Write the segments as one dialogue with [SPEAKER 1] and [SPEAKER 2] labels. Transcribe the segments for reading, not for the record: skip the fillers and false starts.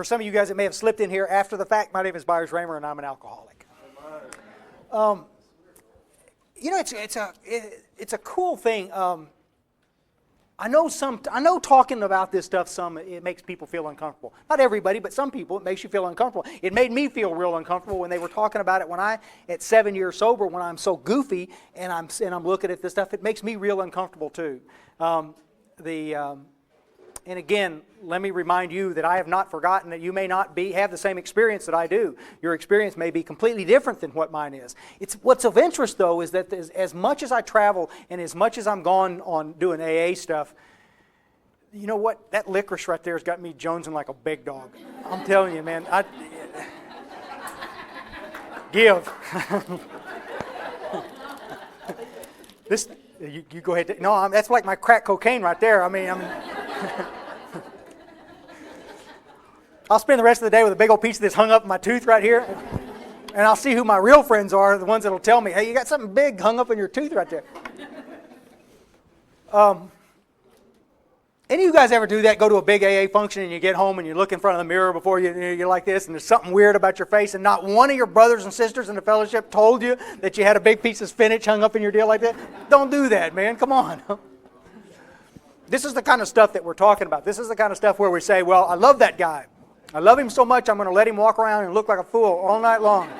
[SPEAKER 1] For some of you guys that may have slipped in here after the fact, my name is Byers Raymer, and I'm an alcoholic. It's a cool thing. I know talking about this stuff, it makes people feel uncomfortable. Not everybody, but some people, it makes you feel uncomfortable. It made me feel real uncomfortable when they were talking about it at 7 years sober, when I'm so goofy and I'm looking at this stuff. It makes me real uncomfortable too. And again, let me remind you that I have not forgotten that you may not have the same experience that I do. Your experience may be completely different than what mine is. What's of interest, though, is that as much as I travel and as much as I'm gone on doing AA stuff, you know what? That licorice right there has got me jonesing like a big dog. I'm telling you, man. Give. You go ahead. No, that's like my crack cocaine right there. I mean, I'll spend the rest of the day with a big old piece of this hung up in my tooth right here, and I'll see who my real friends are, the ones that'll tell me, hey, you got something big hung up in your tooth right there. Any of you guys ever do that? Go to a big AA function and you get home and you look in front of the mirror before you're like this, and there's something weird about your face, and not one of your brothers and sisters in the fellowship told you that you had a big piece of spinach hung up in your deal like that? Don't do that, man. Come on. This is the kind of stuff that we're talking about. This is the kind of stuff where we say, well, I love that guy. I love him so much, I'm going to let him walk around and look like a fool all night long.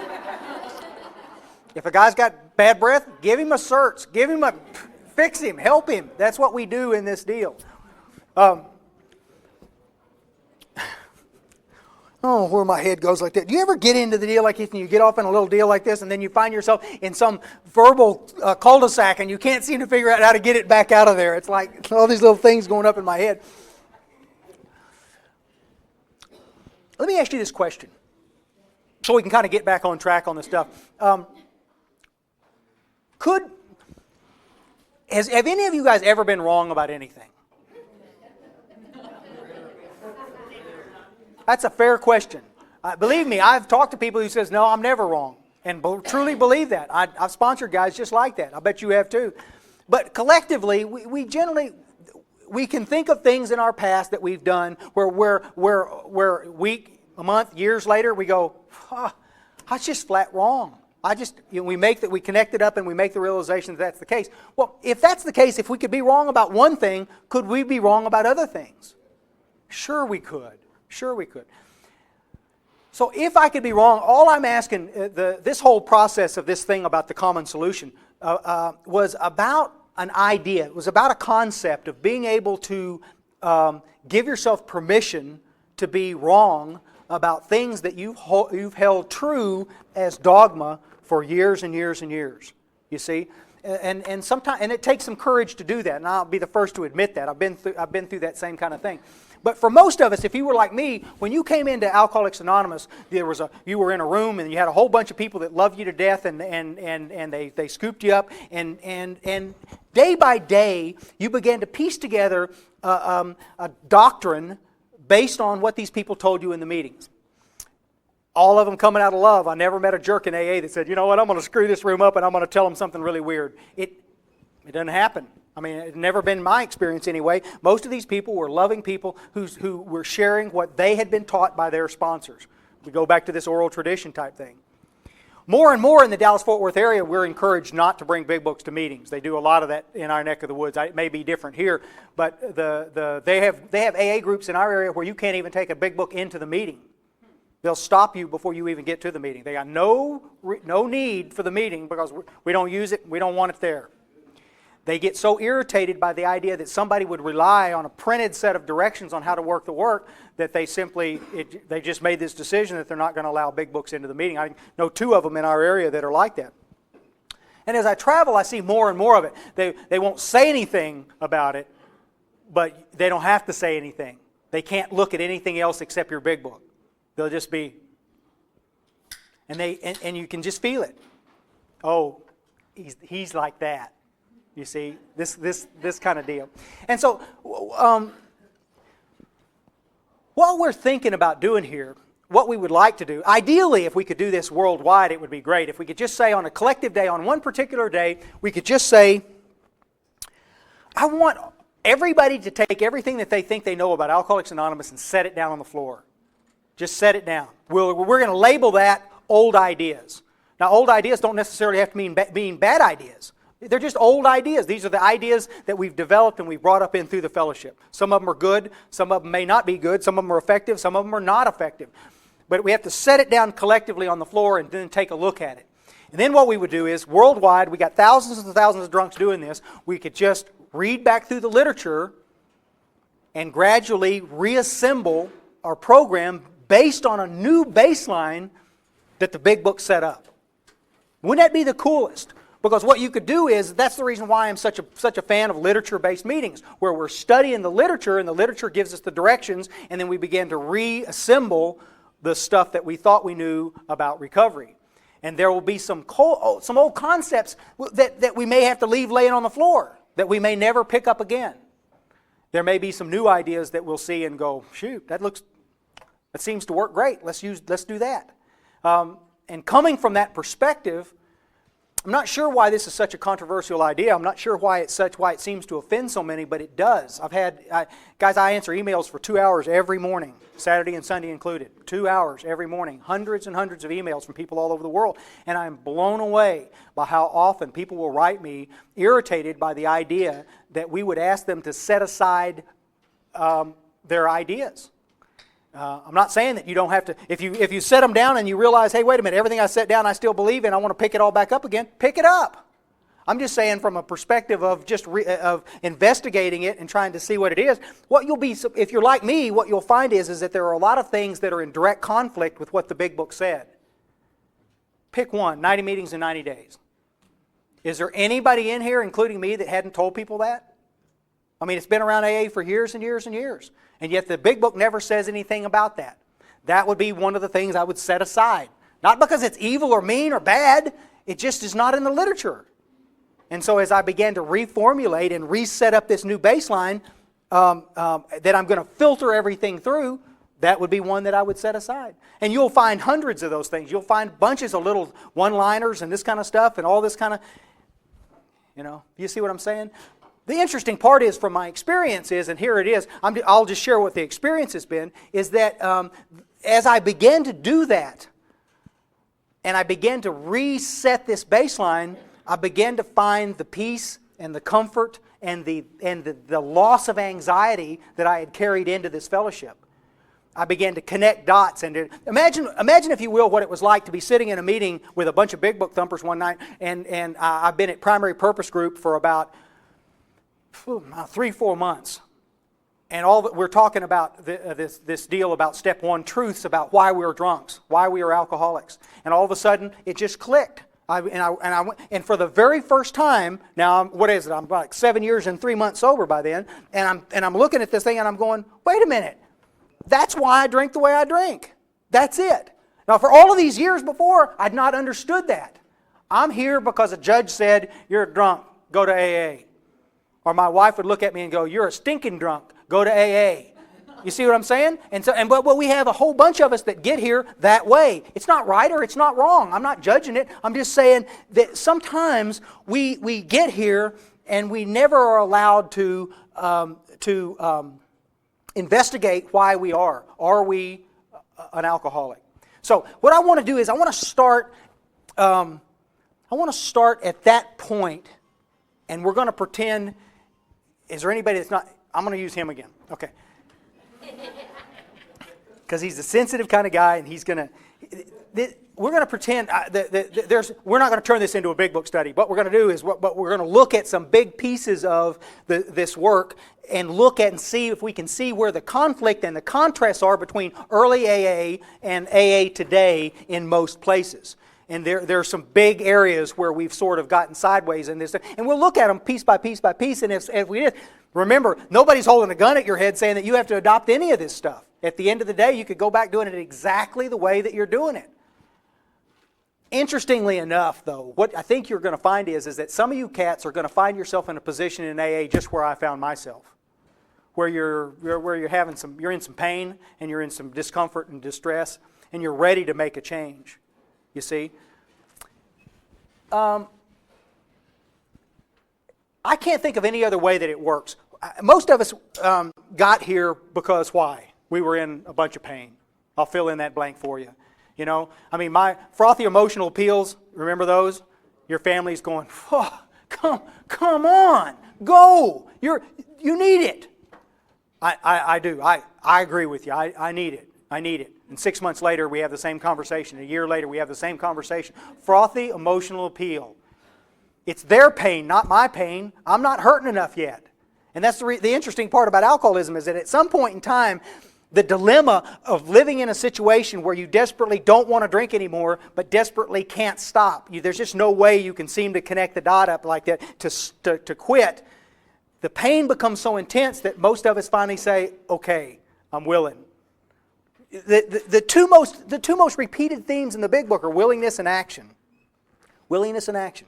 [SPEAKER 1] If a guy's got bad breath, give him a search. Fix him, help him. That's what we do in this deal. Where my head goes like that. Do you ever get into the deal like this and you get off in a little deal like this and then you find yourself in some verbal cul-de-sac and you can't seem to figure out how to get it back out of there? It's like all these little things going up in my head. Let me ask you this question so we can kind of get back on track on this stuff. Have any of you guys ever been wrong about anything? That's a fair question. Believe me, I've talked to people who says, no, I'm never wrong. And truly believe that. I've sponsored guys just like that. I bet you have too. But collectively, we generally, we can think of things in our past that we've done where a week, a month, years later, we go, I was just flat wrong. We connect it up and we make the realization that that's the case. Well, if that's the case, if we could be wrong about one thing, could we be wrong about other things? Sure we could. Sure we could. So if I could be wrong, all I'm asking, this whole process of this thing about the common solution was about an idea. It was about a concept of being able to give yourself permission to be wrong about things that you've held true as dogma for years and years and years. You see? And sometimes, and it takes some courage to do that, and I'll be the first to admit that. I've been through that same kind of thing. But for most of us, if you were like me, when you came into Alcoholics Anonymous, you were in a room and you had a whole bunch of people that loved you to death, and they scooped you up, and day by day you began to piece together a doctrine based on what these people told you in the meetings. All of them coming out of love. I never met a jerk in AA that said, you know what, I'm going to screw this room up and I'm going to tell them something really weird. It doesn't happen. I mean, it's never been my experience anyway. Most of these people were loving people who were sharing what they had been taught by their sponsors. We go back to this oral tradition type thing. More and more in the Dallas-Fort Worth area, we're encouraged not to bring big books to meetings. They do a lot of that in our neck of the woods. It may be different here, but they have AA groups in our area where you can't even take a big book into the meeting. They'll stop you before you even get to the meeting. They got no need for the meeting because we don't use it. We don't want it there. They get so irritated by the idea that somebody would rely on a printed set of directions on how to work the work that they just made this decision that they're not going to allow big books into the meeting. I know 2 of them in our area that are like that. And as I travel, I see more and more of it. They won't say anything about it, but they don't have to say anything. They can't look at anything else except your big book. They'll just be, and you can just feel it. Oh, he's like that. You see, this kind of deal. And so, what we're thinking about doing here, what we would like to do, ideally if we could do this worldwide, it would be great. If we could just say on a collective day, on one particular day, we could just say, I want everybody to take everything that they think they know about Alcoholics Anonymous and set it down on the floor. Just set it down. We're going to label that old ideas. Now, old ideas don't necessarily have to mean being bad ideas. They're just old ideas. These are the ideas that we've developed and we've brought up in through the fellowship. Some of them are good. Some of them may not be good. Some of them are effective. Some of them are not effective. But we have to set it down collectively on the floor and then take a look at it. And then what we would do is, worldwide, we got thousands and thousands of drunks doing this. We could just read back through the literature and gradually reassemble our program based on a new baseline that the big book set up. Wouldn't that be the coolest? Because what you could do is, that's the reason why I'm such a fan of literature-based meetings, where we're studying the literature and the literature gives us the directions, and then we begin to reassemble the stuff that we thought we knew about recovery. And there will be some old concepts that we may have to leave laying on the floor, that we may never pick up again. There may be some new ideas that we'll see and go, shoot, that seems to work great. Let's do that. And coming from that perspective, I'm not sure why this is such a controversial idea. I'm not sure why it seems to offend so many, but it does. Guys, I answer emails for 2 hours every morning, Saturday and Sunday included. 2 hours every morning. Hundreds and hundreds of emails from people all over the world. And I'm blown away by how often people will write me irritated by the idea that we would ask them to set aside their ideas. I'm not saying that you don't have to, if you set them down and you realize, hey, wait a minute, everything I set down I still believe in, I want to pick it all back up again, pick it up. I'm just saying from a perspective of just of investigating it and trying to see what it is. What you'll be, if you're like me, what you'll find is that there are a lot of things that are in direct conflict with what the big book said. Pick one, 90 meetings in 90 days. Is there anybody in here, including me, that hadn't told people that? I mean, it's been around AA for years and years and years. And yet the big book never says anything about that. That would be one of the things I would set aside. Not because it's evil or mean or bad. It just is not in the literature. And so as I began to reformulate and reset up this new baseline that I'm going to filter everything through, that would be one that I would set aside. And you'll find hundreds of those things. You'll find bunches of little one-liners and this kind of stuff and all this kind of, you see what I'm saying? The interesting part is, from my experience is, and here it is, I'll just share what the experience has been, is that as I began to do that, and I began to reset this baseline, I began to find the peace and the comfort and the loss of anxiety that I had carried into this fellowship. I began to connect dots and imagine, if you will, what it was like to be sitting in a meeting with a bunch of big book thumpers one night, and I've been at Primary Purpose Group for about 3-4 months, and all that we're talking about this deal about step one truths about why we were drunks, why we were alcoholics, and all of a sudden it just clicked. And for the very first time, now what is it? I'm like 7 years and 3 months sober by then, and I'm looking at this thing and I'm going, wait a minute, that's why I drink the way I drink. That's it. Now, for all of these years before, I'd not understood that. I'm here because a judge said, you're a drunk, go to AA. Or my wife would look at me and go, you're a stinking drunk, go to AA. You see what I'm saying? But we have a whole bunch of us that get here that way. It's not right or it's not wrong. I'm not judging it. I'm just saying that sometimes we get here and we never are allowed to investigate why we are. Are we an alcoholic? So what I want to do is I want to start at that point, and we're going to pretend. Is there anybody that's not? I'm going to use him again. Okay. Because he's a sensitive kind of guy, and he's going to. We're going to pretend we're not going to turn this into a big book study. What we're going to do is, but we're going to look at some big pieces of this work and look at and see if we can see where the conflict and the contrasts are between early AA and AA today in most places. And there are some big areas where we've sort of gotten sideways in this. And we'll look at them piece by piece by piece. And if we did, remember, nobody's holding a gun at your head saying that you have to adopt any of this stuff. At the end of the day, you could go back doing it exactly the way that you're doing it. Interestingly enough, though, what I think you're going to find is that some of you cats are going to find yourself in a position in AA just where I found myself, where you're in some pain and you're in some discomfort and distress, and you're ready to make a change. You see, I can't think of any other way that it works. Most of us got here because why? We were in a bunch of pain. I'll fill in that blank for you. You know, I mean, my frothy emotional appeals, remember those? Your family's going, oh, come on, go. You need it. I do. I agree with you. I need it. I need it. And 6 months later, we have the same conversation. A year later, we have the same conversation. Frothy emotional appeal. It's their pain, not my pain. I'm not hurting enough yet. And that's the interesting part about alcoholism is that at some point in time, the dilemma of living in a situation where you desperately don't want to drink anymore, but desperately can't stop. There's just no way you can seem to connect the dot up like that to quit. The pain becomes so intense that most of us finally say, okay, I'm willing. The two most repeated themes in the big book are willingness and action. Willingness and action.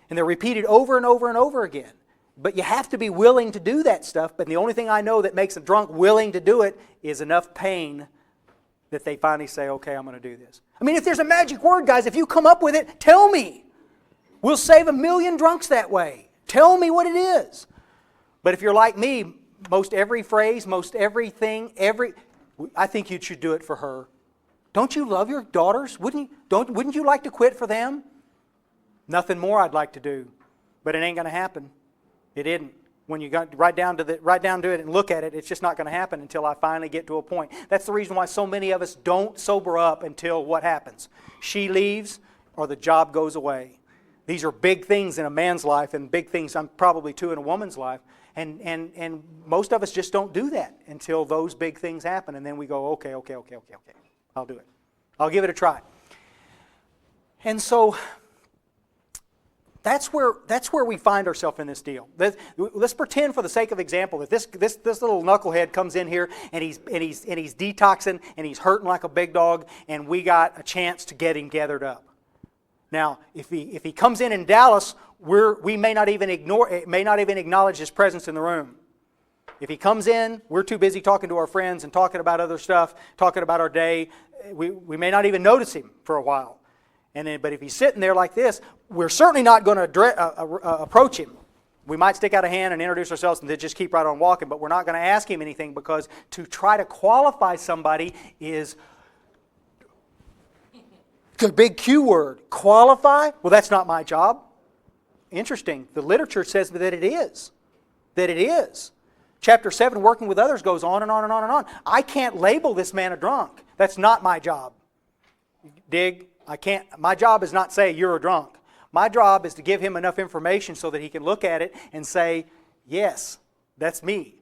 [SPEAKER 1] And they're repeated over and over and over again. But you have to be willing to do that stuff. But the only thing I know that makes a drunk willing to do it is enough pain that they finally say, okay, I'm going to do this. I mean, if there's a magic word, guys, if you come up with it, tell me. We'll save 1 million drunks that way. Tell me what it is. But if you're like me, most every phrase, most everything, I think you should do it for her. Don't you love your daughters? Wouldn't you like to quit for them? Nothing more I'd like to do. But it ain't going to happen. It isn't. When you got right down to it and look at it, it's just not going to happen until I finally get to a point. That's the reason why so many of us don't sober up until what happens? She leaves or the job goes away. These are big things in a man's life and big things probably too in a woman's life. And most of us just don't do that until those big things happen. And then we go, okay, I'll do it. I'll give it a try. And so that's where we find ourselves in this deal. Let's pretend, for the sake of example, that this little knucklehead comes in here and he's detoxing and he's hurting like a big dog, and we got a chance to get him gathered up. Now, if he comes in Dallas, we may not even acknowledge his presence in the room. If he comes in, we're too busy talking to our friends and talking about other stuff, talking about our day. We may not even notice him for a while. But if he's sitting there like this, we're certainly not going to approach him. We might stick out a hand and introduce ourselves and then just keep right on walking, but we're not going to ask him anything, because to try to qualify somebody is the big Q word. Qualify? Well, that's not my job. Interesting. The literature says that it is. That it is. Chapter 7, working with others, goes on and on and on and on. I can't label this man a drunk. That's not my job. Dig? I can't. My job is not say you're a drunk. My job is to give him enough information so that he can look at it and say, yes, that's me.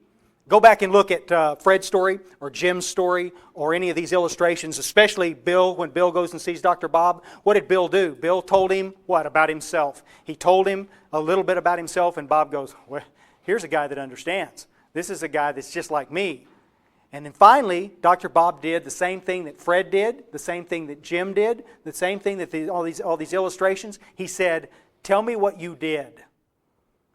[SPEAKER 1] Go back and look at Fred's story or Jim's story or any of these illustrations, especially Bill, when Bill goes and sees Dr. Bob. What did Bill do? Bill told him what about himself? He told him a little bit about himself, and Bob goes, well, here's a guy that understands. This is a guy that's just like me. And then finally, Dr. Bob did the same thing that Fred did, the same thing that Jim did, the same thing that all these illustrations. He said, tell me what you did.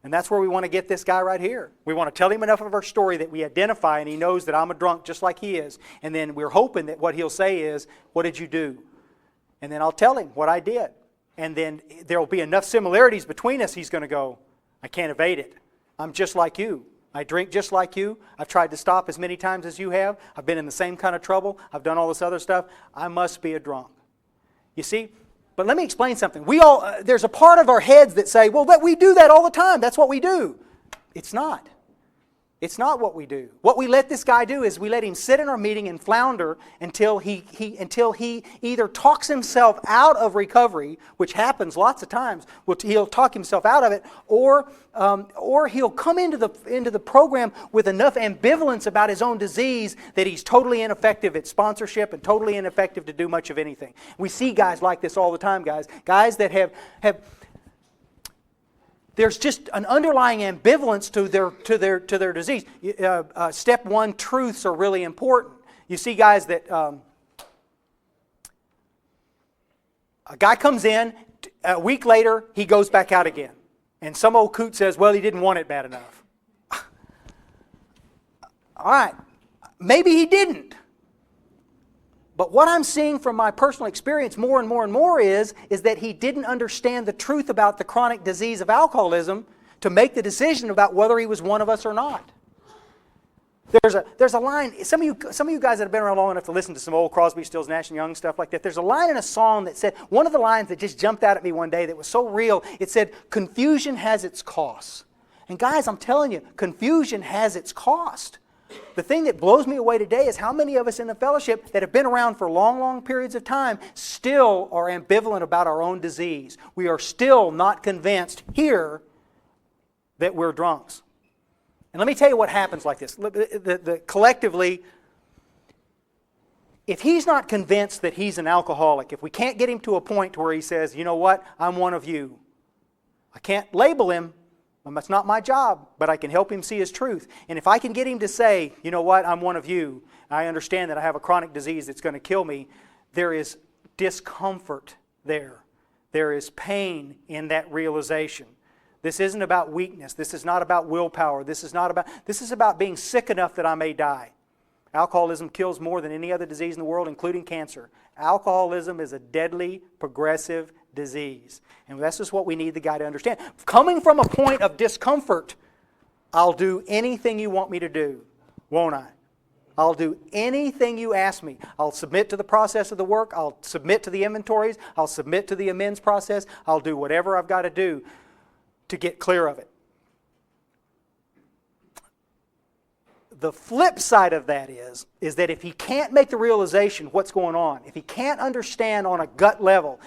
[SPEAKER 1] And that's where we want to get this guy right here. We want to tell him enough of our story that we identify and he knows that I'm a drunk just like he is. And then we're hoping that what he'll say is, what did you do? And then I'll tell him what I did. And then there will be enough similarities between us, he's going to go, I can't evade it. I'm just like you. I drink just like you. I've tried to stop as many times as you have. I've been in the same kind of trouble. I've done all this other stuff. I must be a drunk. You see? But let me explain something. There's a part of our heads that say, well, we do that all the time. That's what we do. It's not. It's not what we do. What we let this guy do is we let him sit in our meeting and flounder until he either talks himself out of recovery, which happens lots of times. He'll talk himself out of it, or he'll come into the program with enough ambivalence about his own disease that he's totally ineffective at sponsorship and totally ineffective to do much of anything. We see guys like this all the time, guys. Guys that have there's just an underlying ambivalence to their disease. Step one, truths are really important. You see guys that a guy comes in, a week later he goes back out again. And some old coot says, well, he didn't want it bad enough. All right, maybe he didn't. But what I'm seeing from my personal experience more and more and more is that he didn't understand the truth about the chronic disease of alcoholism to make the decision about whether he was one of us or not. There's a line, some of you guys that have been around long enough to listen to some old Crosby, Stills, Nash and Young stuff like that, there's a line in a song that said, one of the lines that just jumped out at me one day that was so real, it said, confusion has its cost. And guys, I'm telling you, confusion has its cost. The thing that blows me away today is how many of us in the fellowship that have been around for long, long periods of time still are ambivalent about our own disease. We are still not convinced here that we're drunks. And let me tell you what happens like this. Collectively, if he's not convinced that he's an alcoholic, if we can't get him to a point where he says, you know what, I'm one of you. I can't label him. That's not my job, but I can help him see his truth. And if I can get him to say, you know what, I'm one of you. I understand that I have a chronic disease that's going to kill me. There is discomfort there. There is pain in that realization. This isn't about weakness. This is not about willpower. This is about being sick enough that I may die. Alcoholism kills more than any other disease in the world, including cancer. Alcoholism is a deadly, progressive disease. And that's just what we need the guy to understand. Coming from a point of discomfort, I'll do anything you want me to do, won't I? I'll do anything you ask me. I'll submit to the process of the work. I'll submit to the inventories. I'll submit to the amends process. I'll do whatever I've got to do to get clear of it. The flip side of that is that if he can't make the realization what's going on, if he can't understand on a gut level,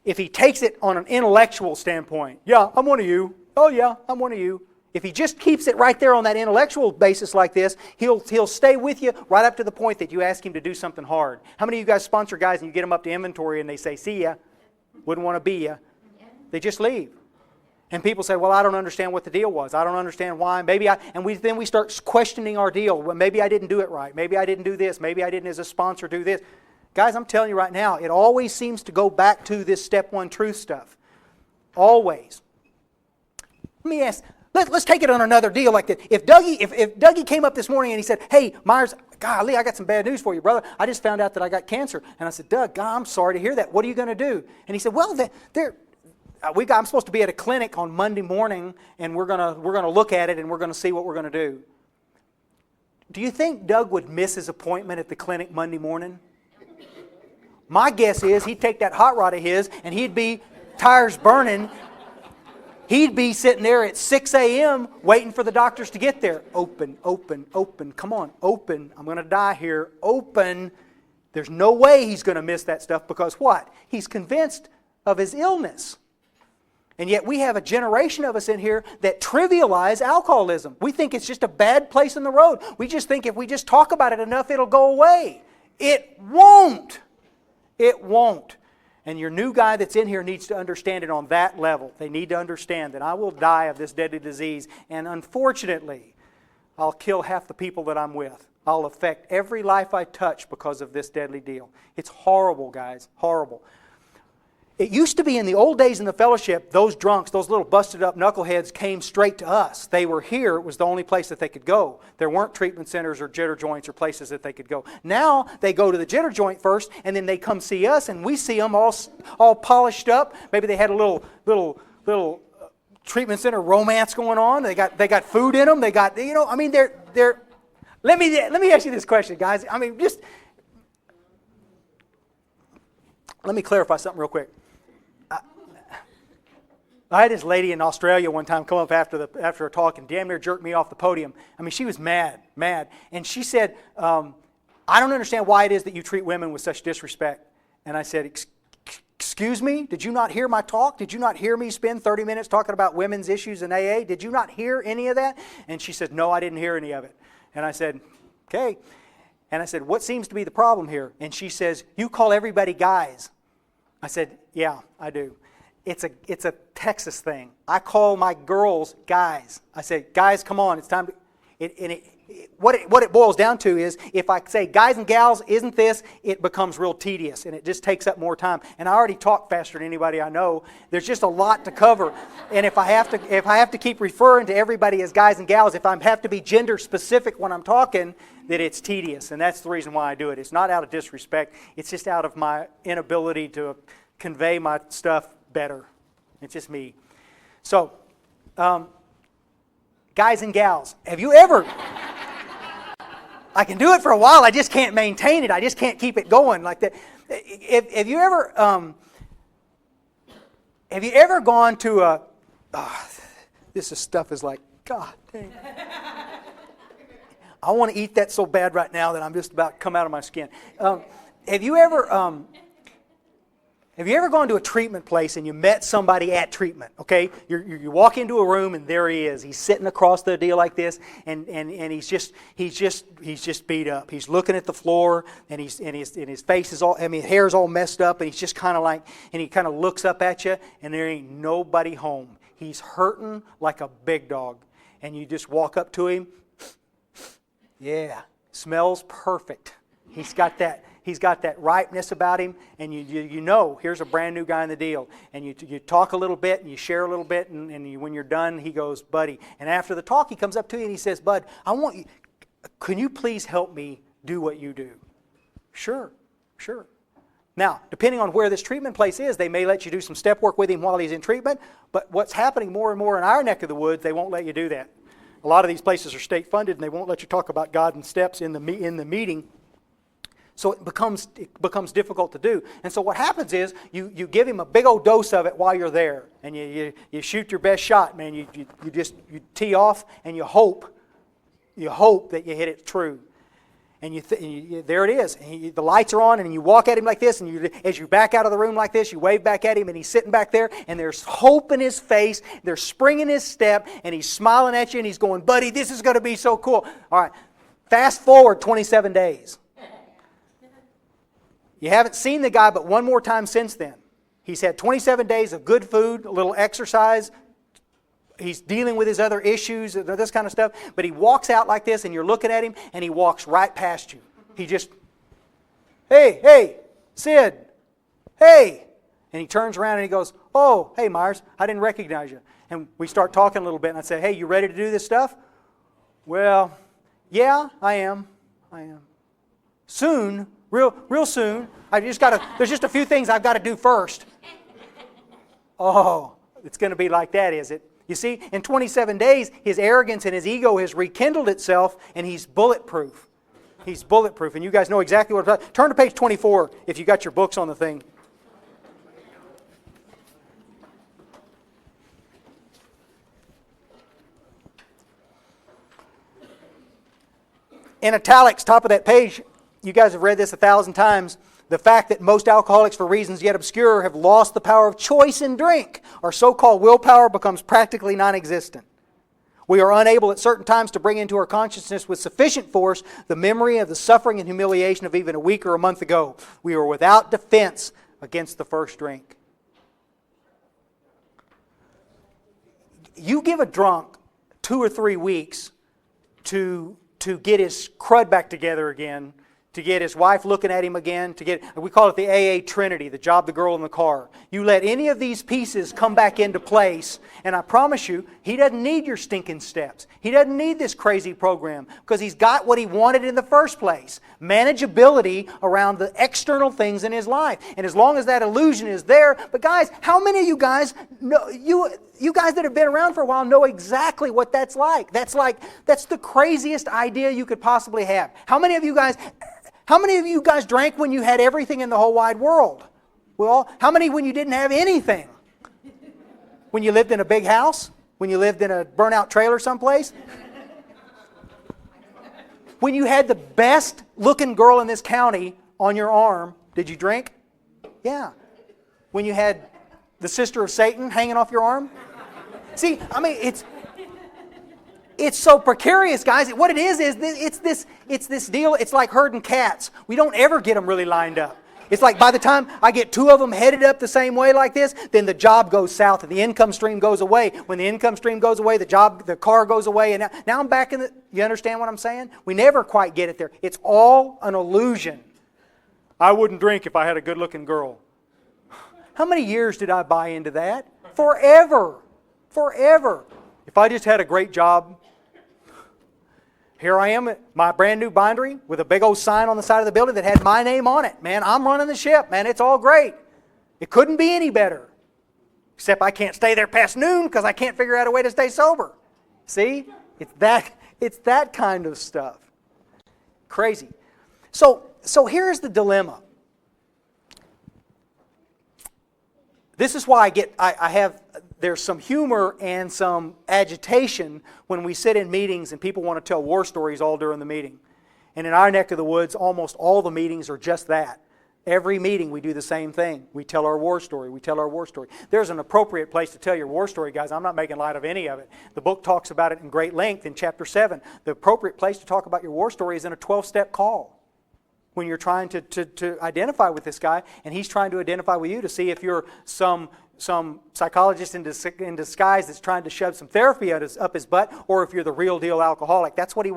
[SPEAKER 1] if he takes it on an intellectual standpoint, yeah, I'm one of you. Oh yeah, I'm one of you. If he just keeps it right there on that intellectual basis like this, he'll stay with you right up to the point that you ask him to do something hard. How many of you guys sponsor guys and you get them up to inventory and they say, see ya, wouldn't want to be ya? They just leave. And people say, well, I don't understand what the deal was. I don't understand why. Then we start questioning our deal. Well, maybe I didn't do it right. Maybe I didn't do this. Maybe I didn't as a sponsor do this. Guys, I'm telling you right now, it always seems to go back to this step one truth stuff. Always. Let me ask, let's take it on another deal like that. If Dougie came up this morning and he said, hey, Myers, golly, I got some bad news for you, brother. I just found out that I got cancer. And I said, Doug, God, I'm sorry to hear that. What are you going to do? And he said, well, I'm supposed to be at a clinic on Monday morning, and we're gonna look at it, and we're gonna see what we're gonna do. Do you think Doug would miss his appointment at the clinic Monday morning? My guess is he'd take that hot rod of his, and he'd be tires burning. He'd be sitting there at 6 a.m. waiting for the doctors to get there. Open, open, open. Come on, open. I'm gonna die here. Open. There's no way he's gonna miss that stuff because what? He's convinced of his illness. And yet we have a generation of us in here that trivialize alcoholism. We think it's just a bad place in the road. We just think if we just talk about it enough, it'll go away. It won't. It won't. And your new guy that's in here needs to understand it on that level. They need to understand that I will die of this deadly disease. And unfortunately, I'll kill half the people that I'm with. I'll affect every life I touch because of this deadly deal. It's horrible, guys. Horrible. It used to be in the old days in the fellowship, those drunks, those little busted up knuckleheads came straight to us. They were here. It was the only place that they could go. There weren't treatment centers or jitter joints or places that they could go. Now they go to the jitter joint first, and then they come see us, and we see them all polished up. Maybe they had a little treatment center romance going on. They got food in them. They got, they're. Let me ask you this question, guys. Let me clarify something real quick. I had this lady in Australia one time come up after a talk and damn near jerked me off the podium. She was mad. And she said, I don't understand why it is that you treat women with such disrespect. And I said, excuse me? Did you not hear my talk? Did you not hear me spend 30 minutes talking about women's issues in AA? Did you not hear any of that? And she said, no, I didn't hear any of it. And I said, okay. And I said, what seems to be the problem here? And she says, you call everybody guys. I said, yeah, I do. It's a Texas thing. I call my girls guys. I say, guys, come on, it's time to... What it boils down to is, if I say guys and gals, isn't this, it becomes real tedious, and it just takes up more time. And I already talk faster than anybody I know. There's just a lot to cover. And if I have to keep referring to everybody as guys and gals, if I have to be gender specific when I'm talking, that it's tedious. And that's the reason why I do it. It's not out of disrespect. It's just out of my inability to convey my stuff better. It's just me. So, guys and gals, have you ever... I can do it for a while. I just can't maintain it. I just can't keep it going like that. Have you ever gone to a? This stuff is like, God dang. I want to eat that so bad right now that I'm just about to come out of my skin. Have you ever gone to a treatment place and you met somebody at treatment? Okay, you walk into a room and there he is. He's sitting across the deal like this, and he's just beat up. He's looking at the floor, and his face is all. I mean, hair's all messed up, and he's just kind of like, and he kind of looks up at you, and there ain't nobody home. He's hurting like a big dog, and you just walk up to him. Yeah, smells perfect. He's got that ripeness about him, and you know here's a brand new guy in the deal. And you talk a little bit, and you share a little bit, and when you're done, he goes, buddy. And after the talk, he comes up to you and he says, Bud, I want you. Can you please help me do what you do? Sure. Now, depending on where this treatment place is, they may let you do some step work with him while he's in treatment. But what's happening more and more in our neck of the woods, they won't let you do that. A lot of these places are state funded, and they won't let you talk about God and steps in the meeting. So it becomes difficult to do. And so what happens is you give him a big old dose of it while you're there, and you shoot your best shot, man. You tee off, and you hope that you hit it true. And there it is. And the lights are on, and you walk at him like this, and as you back out of the room like this, you wave back at him, and he's sitting back there, and there's hope in his face, there's spring in his step, and he's smiling at you, and he's going, buddy, this is going to be so cool. All right, fast forward 27 days. You haven't seen the guy but one more time since then. He's had 27 days of good food, a little exercise. He's dealing with his other issues, this kind of stuff. But he walks out like this, and you're looking at him, and he walks right past you. He just, hey, Sid, hey. And he turns around and he goes, oh, hey, Myers, I didn't recognize you. And we start talking a little bit, and I say, hey, you ready to do this stuff? Well, yeah, I am. Soon, real soon. There's just a few things I've got to do first. Oh, it's going to be like that, is it? You see, in 27 days, his arrogance and his ego has rekindled itself, and he's bulletproof. He's bulletproof, and you guys know exactly what I'm talking about. Turn to page 24 if you got your books on the thing. In italics, top of that page, you guys have read this 1,000 times. The fact that most alcoholics, for reasons yet obscure, have lost the power of choice in drink. Our so-called willpower becomes practically non-existent. We are unable at certain times to bring into our consciousness with sufficient force the memory of the suffering and humiliation of even a week or a month ago. We are without defense against the first drink. You give a drunk 2 or 3 weeks to get his crud back together again, to get his wife looking at him again, we call it the AA Trinity, the job, the girl, in the car. You let any of these pieces come back into place, and I promise you, he doesn't need your stinking steps. He doesn't need this crazy program, because he's got what he wanted in the first place. Manageability around the external things in his life. And as long as that illusion is there, but guys, how many of you guys know, you guys that have been around for a while know exactly what that's like. That's the craziest idea you could possibly have. How many of you guys drank when you had everything in the whole wide world? Well, how many when you didn't have anything? When you lived in a big house? When you lived in a burnout trailer someplace? When you had the best looking girl in this county on your arm, did you drink? Yeah. When you had the sister of Satan hanging off your arm? See, I mean, it's so precarious, guys. What it is it's this deal. It's like herding cats. We don't ever get them really lined up. It's like by the time I get 2 of them headed up the same way like this, then the job goes south and the income stream goes away. When the income stream goes away, the car goes away, and now I'm back in the. You understand what I'm saying? We never quite get it there. It's all an illusion. I wouldn't drink if I had a good-looking girl. How many years did I buy into that? Forever. If I just had a great job. Here I am at my brand new bindery with a big old sign on the side of the building that had my name on it. Man, I'm running the ship, man. It's all great. It couldn't be any better. Except I can't stay there past noon because I can't figure out a way to stay sober. See? It's that kind of stuff. Crazy. So here's the dilemma. This is why there's some humor and some agitation when we sit in meetings and people want to tell war stories all during the meeting. And in our neck of the woods, almost all the meetings are just that. Every meeting we do the same thing. We tell our war story. We tell our war story. There's an appropriate place to tell your war story, guys. I'm not making light of any of it. The book talks about it in great length in chapter 7. The appropriate place to talk about your war story is in a 12-step call. When you're trying to identify with this guy, and he's trying to identify with you to see if you're some psychologist in disguise that's trying to shove some therapy up his butt, or if you're the real deal alcoholic. That's what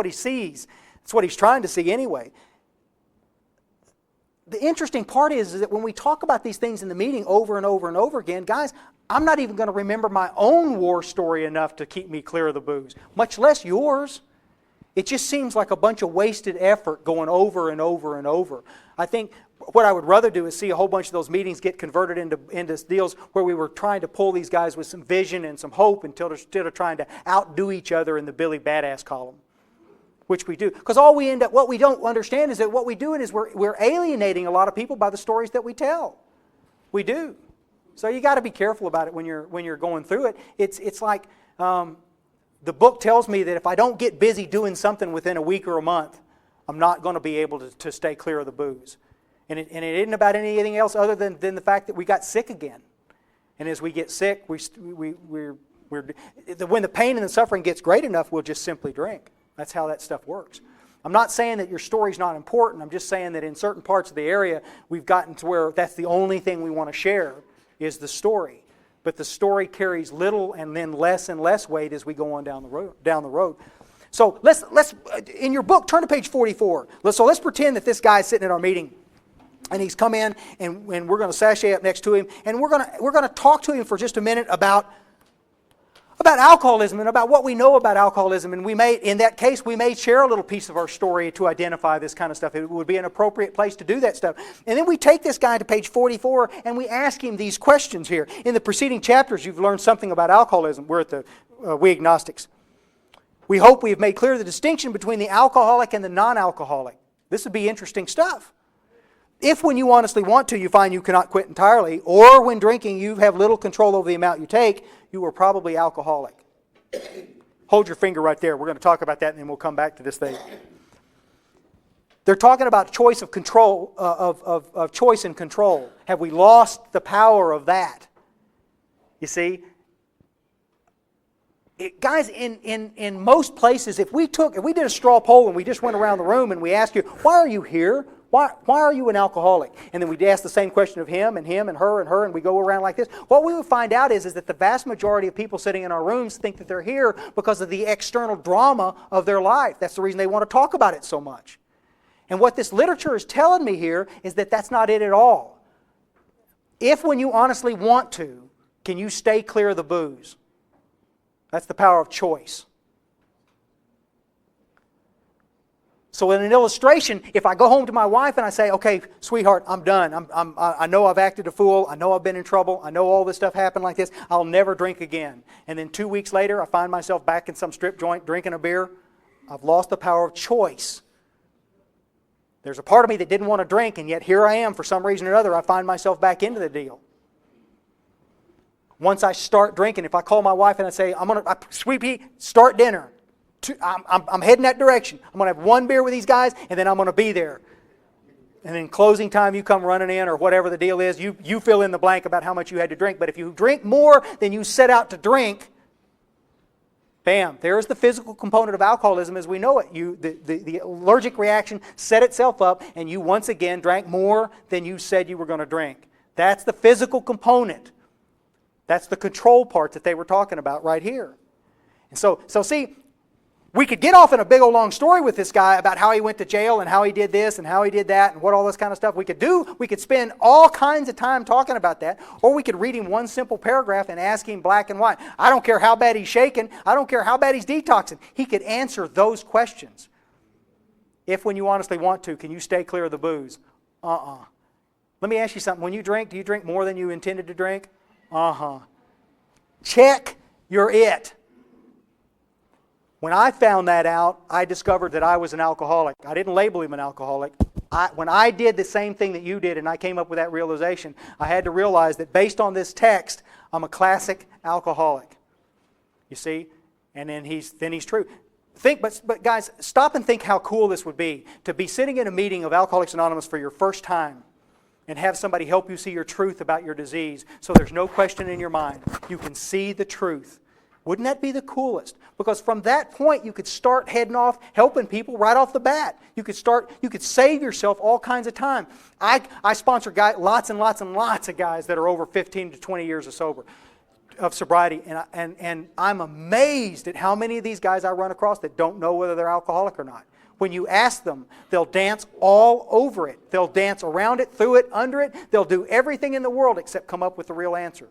[SPEAKER 1] he sees. That's what he's trying to see anyway. The interesting part is that when we talk about these things in the meeting over and over and over again, guys, I'm not even going to remember my own war story enough to keep me clear of the booze, much less yours. It just seems like a bunch of wasted effort going over and over and over. I think what I would rather do is see a whole bunch of those meetings get converted into deals where we were trying to pull these guys with some vision and some hope instead of trying to outdo each other in the Billy Badass column, which we do. Because what we don't understand is that what we do is we're alienating a lot of people by the stories that we tell. We do. So you got to be careful about it when you're going through it. It's like. The book tells me that if I don't get busy doing something within a week or a month, I'm not going to be able to stay clear of the booze. And it isn't about anything else other than the fact that we got sick again. And as we get sick, when the pain and the suffering gets great enough, we'll just simply drink. That's how that stuff works. I'm not saying that your story's not important. I'm just saying that in certain parts of the area, we've gotten to where that's the only thing we want to share is the story. But the story carries little and then less and less weight as we go on down the road. So let's in your book, turn to page 44. So let's pretend that this guy's sitting at our meeting, and he's come in, and we're going to sashay up next to him, and we're going to talk to him for just a minute about alcoholism and about what we know about alcoholism. And in that case, we may share a little piece of our story to identify this kind of stuff. It would be an appropriate place to do that stuff. And then we take this guy to page 44 and we ask him these questions here. In the preceding chapters, you've learned something about alcoholism. We're at the We Agnostics. We hope we have made clear the distinction between the alcoholic and the non-alcoholic. This would be interesting stuff. If when you honestly want to, you find you cannot quit entirely, or when drinking you have little control over the amount you take, you are probably alcoholic. Hold your finger right there. We're going to talk about that and then we'll come back to this thing. They're talking about choice of control, of choice and control. Have we lost the power of that? You see? Guys, in most places, if we did a straw poll and we just went around the room and we asked you, why are you here? Why are you an alcoholic? And then we'd ask the same question of him and her, and we go around like this. What we would find out is that the vast majority of people sitting in our rooms think that they're here because of the external drama of their life. That's the reason they want to talk about it so much. And what this literature is telling me here is that that's not it at all. If when you honestly want to, can you stay clear of the booze? That's the power of choice. So in an illustration, if I go home to my wife and I say, okay, sweetheart, I'm done. I know I've acted a fool. I know I've been in trouble. I know all this stuff happened like this. I'll never drink again. And then 2 weeks later, I find myself back in some strip joint drinking a beer. I've lost the power of choice. There's a part of me that didn't want to drink, and yet here I am. For some reason or another, I find myself back into the deal. Once I start drinking, if I call my wife and I say, Sweet Pea, start dinner. I'm heading that direction. I'm going to have one beer with these guys, and then I'm going to be there. And then closing time, you come running in, or whatever the deal is. You fill in the blank about how much you had to drink. But if you drink more than you set out to drink, bam, there's the physical component of alcoholism as we know it. The allergic reaction set itself up, and you once again drank more than you said you were going to drink. That's the physical component. That's the control part that they were talking about right here. And so see, we could get off in a big old long story with this guy about how he went to jail and how he did this and how he did that and what all this kind of stuff we could spend all kinds of time talking about that, or we could read him one simple paragraph and ask him black and white. I don't care how bad he's shaking. I don't care how bad he's detoxing. He could answer those questions. If when you honestly want to, can you stay clear of the booze? Let me ask you something. When you drink, do you drink more than you intended to drink? Check, you're it. When I found that out, I discovered that I was an alcoholic. I didn't label him an alcoholic. When I did the same thing that you did and I came up with that realization, I had to realize that based on this text, I'm a classic alcoholic. You see? And then he's true. But guys, stop and think how cool this would be to be sitting in a meeting of Alcoholics Anonymous for your first time and have somebody help you see your truth about your disease so there's no question in your mind. You can see the truth. Wouldn't that be the coolest? Because from that point, you could start heading off, helping people right off the bat. You could save yourself all kinds of time. I sponsor lots and lots and lots of guys that are over 15 to 20 years of sobriety, and I'm amazed at how many of these guys I run across that don't know whether they're alcoholic or not. When you ask them, they'll dance all over it. They'll dance around it, through it, under it. They'll do everything in the world except come up with the real answer.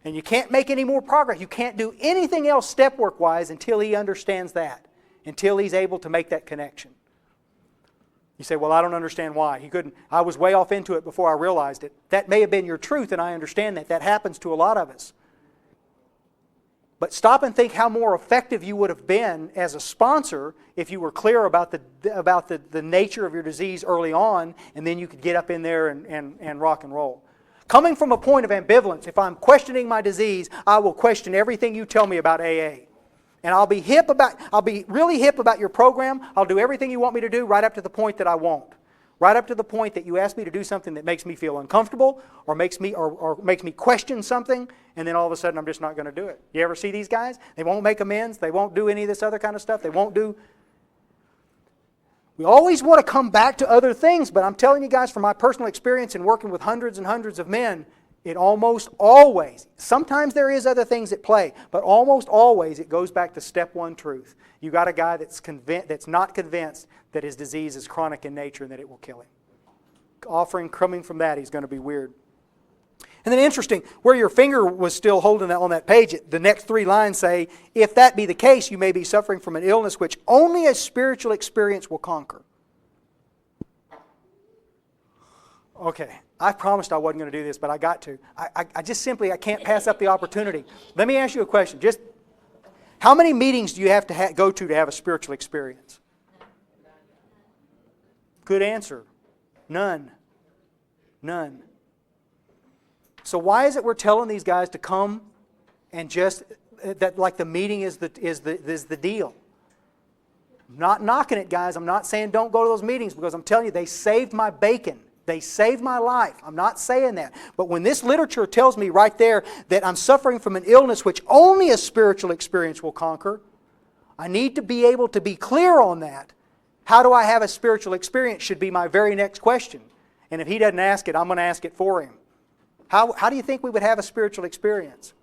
[SPEAKER 1] And you can't make any more progress. You can't do anything else step work-wise until he understands that, until he's able to make that connection. You say, well, I don't understand why. He couldn't. I was way off into it before I realized it. That may have been your truth, and I understand that. That happens to a lot of us. But stop and think how more effective you would have been as a sponsor if you were clear about the nature of your disease early on, and then you could get up in there and rock and roll. Coming from a point of ambivalence, if I'm questioning my disease, I will question everything you tell me about AA. And I'll be really hip about your program. I'll do everything you want me to do right up to the point that I won't. Right up to the point that you ask me to do something that makes me feel uncomfortable or makes me question something, and then all of a sudden I'm just not going to do it. You ever see these guys? They won't make amends. They won't do any of this other kind of stuff. We always want to come back to other things, but I'm telling you guys from my personal experience in working with hundreds and hundreds of men, it almost always, sometimes there is other things at play, but almost always it goes back to step one truth. You got a guy that's not convinced that his disease is chronic in nature and that it will kill him. Coming from that, he's going to be weird. And then interesting, where your finger was still holding on that page, the next 3 lines say, if that be the case, you may be suffering from an illness which only a spiritual experience will conquer. Okay, I promised I wasn't going to do this, but I got to. I just simply can't pass up the opportunity. Let me ask you a question. Just how many meetings do you have to go to have a spiritual experience? Good answer. None. None. So why is it we're telling these guys to come and just, that like the meeting is the deal? I'm not knocking it, guys. I'm not saying don't go to those meetings because I'm telling you, they saved my bacon. They saved my life. I'm not saying that. But when this literature tells me right there that I'm suffering from an illness which only a spiritual experience will conquer, I need to be able to be clear on that. How do I have a spiritual experience should be my very next question. And if he doesn't ask it, I'm going to ask it for him. How do you think we would have a spiritual experience?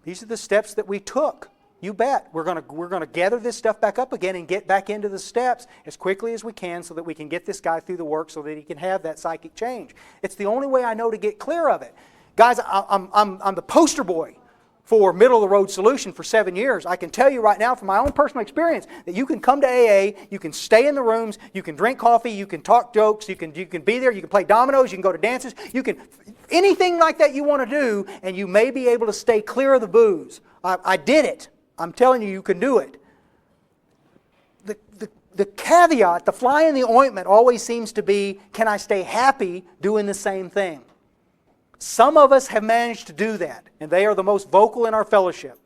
[SPEAKER 1] These are the steps that we took. You bet. We're going to gather this stuff back up again and get back into the steps as quickly as we can so that we can get this guy through the work so that he can have that psychic change. It's the only way I know to get clear of it. Guys, I'm the poster boy for middle-of-the-road solution for 7 years. I can tell you right now from my own personal experience that you can come to AA, you can stay in the rooms, you can drink coffee, you can talk jokes, you can be there, you can play dominoes, you can go to dances, you can anything like that you want to do, and you may be able to stay clear of the booze. I did it. I'm telling you, you can do it. The caveat, the fly in the ointment always seems to be, can I stay happy doing the same thing? Some of us have managed to do that, and they are the most vocal in our fellowship.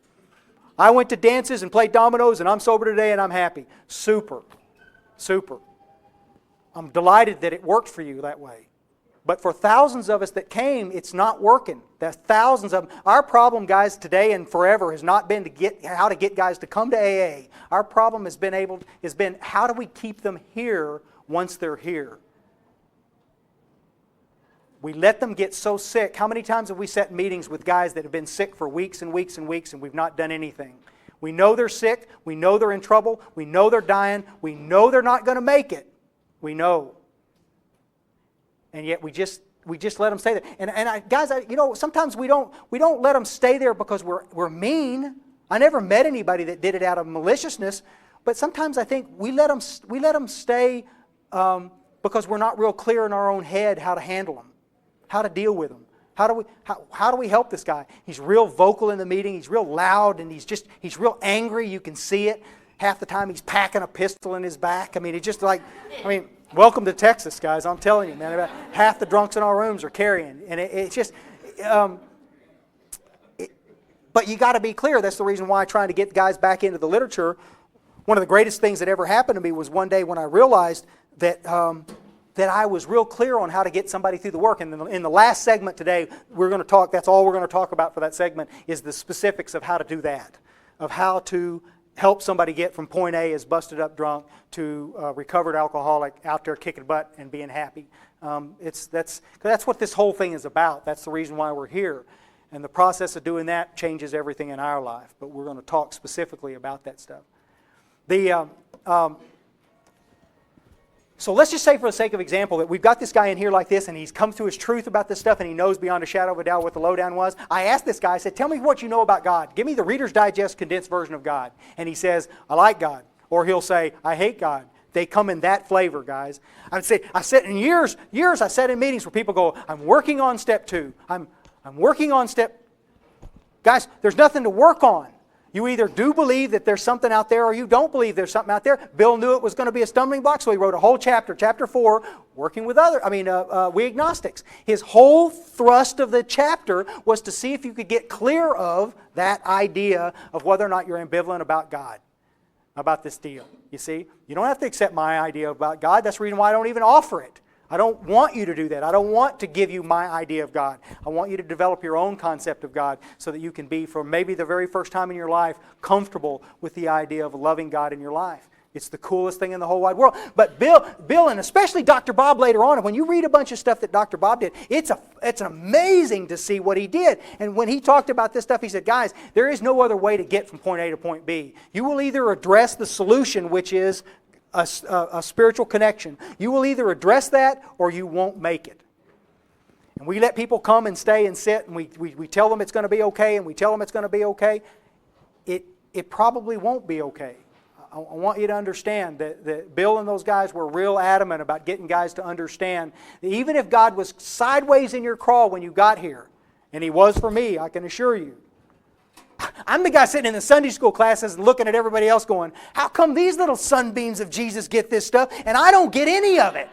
[SPEAKER 1] I went to dances and played dominoes, and I'm sober today, and I'm happy. Super. Super. I'm delighted that it worked for you that way. But for thousands of us that came, it's not working. There's thousands of them. Our problem, guys, today and forever has not been how to get guys to come to AA. Our problem has been how do we keep them here once they're here? We let them get so sick. How many times have we sat in meetings with guys that have been sick for weeks and weeks and weeks and we've not done anything? We know they're sick. We know they're in trouble. We know they're dying. We know they're not going to make it. We know. And yet we just let them stay there. And guys, sometimes we don't let them stay there because we're mean. I never met anybody that did it out of maliciousness. But sometimes I think we let them stay because we're not real clear in our own head how to handle them. How to deal with them. How do we help this guy? He's real vocal in the meeting. He's real loud, and he's real angry. You can see it. Half the time he's packing a pistol in his back. It's just like, welcome to Texas, guys. I'm telling you, man. About half the drunks in our rooms are carrying, and it's just. But you got to be clear. That's the reason why I'm trying to get guys back into the literature. One of the greatest things that ever happened to me was one day when I realized that I was real clear on how to get somebody through the work. And in the last segment today, we're going to talk. That's all we're going to talk about for that segment is the specifics of how to do that, of how to help somebody get from point A as busted up drunk to recovered alcoholic out there kicking butt and being happy. That's what this whole thing is about. That's the reason why we're here. And the process of doing that changes everything in our life. But we're going to talk specifically about that stuff. So let's just say for the sake of example that we've got this guy in here like this and he's come to his truth about this stuff and he knows beyond a shadow of a doubt what the lowdown was. I asked this guy, I said, tell me what you know about God. Give me the Reader's Digest condensed version of God. And he says, I like God. Or he'll say, I hate God. They come in that flavor, guys. I said in years I sat in meetings where people go, I'm working on step 2. I'm working on step... Guys, there's nothing to work on. You either do believe that there's something out there or you don't believe there's something out there. Bill knew it was going to be a stumbling block, so he wrote a whole chapter, chapter 4, working with we agnostics. His whole thrust of the chapter was to see if you could get clear of that idea of whether or not you're ambivalent about God, about this deal. You see? You don't have to accept my idea about God. That's the reason why I don't even offer it. I don't want you to do that. I don't want to give you my idea of God. I want you to develop your own concept of God so that you can be, for maybe the very first time in your life, comfortable with the idea of a loving God in your life. It's the coolest thing in the whole wide world. But Bill, and especially Dr. Bob later on, when you read a bunch of stuff that Dr. Bob did, it's amazing to see what he did. And when he talked about this stuff, he said, guys, there is no other way to get from point A to point B. You will either address the solution, which is a spiritual connection. You will either address that or you won't make it. And we let people come and stay and sit and we tell them it's going to be okay and we tell them it's going to be okay. It probably won't be okay. I want you to understand that Bill and those guys were real adamant about getting guys to understand that even if God was sideways in your crawl when you got here, and He was for me, I can assure you, I'm the guy sitting in the Sunday school classes and looking at everybody else going, how come these little sunbeams of Jesus get this stuff and I don't get any of it?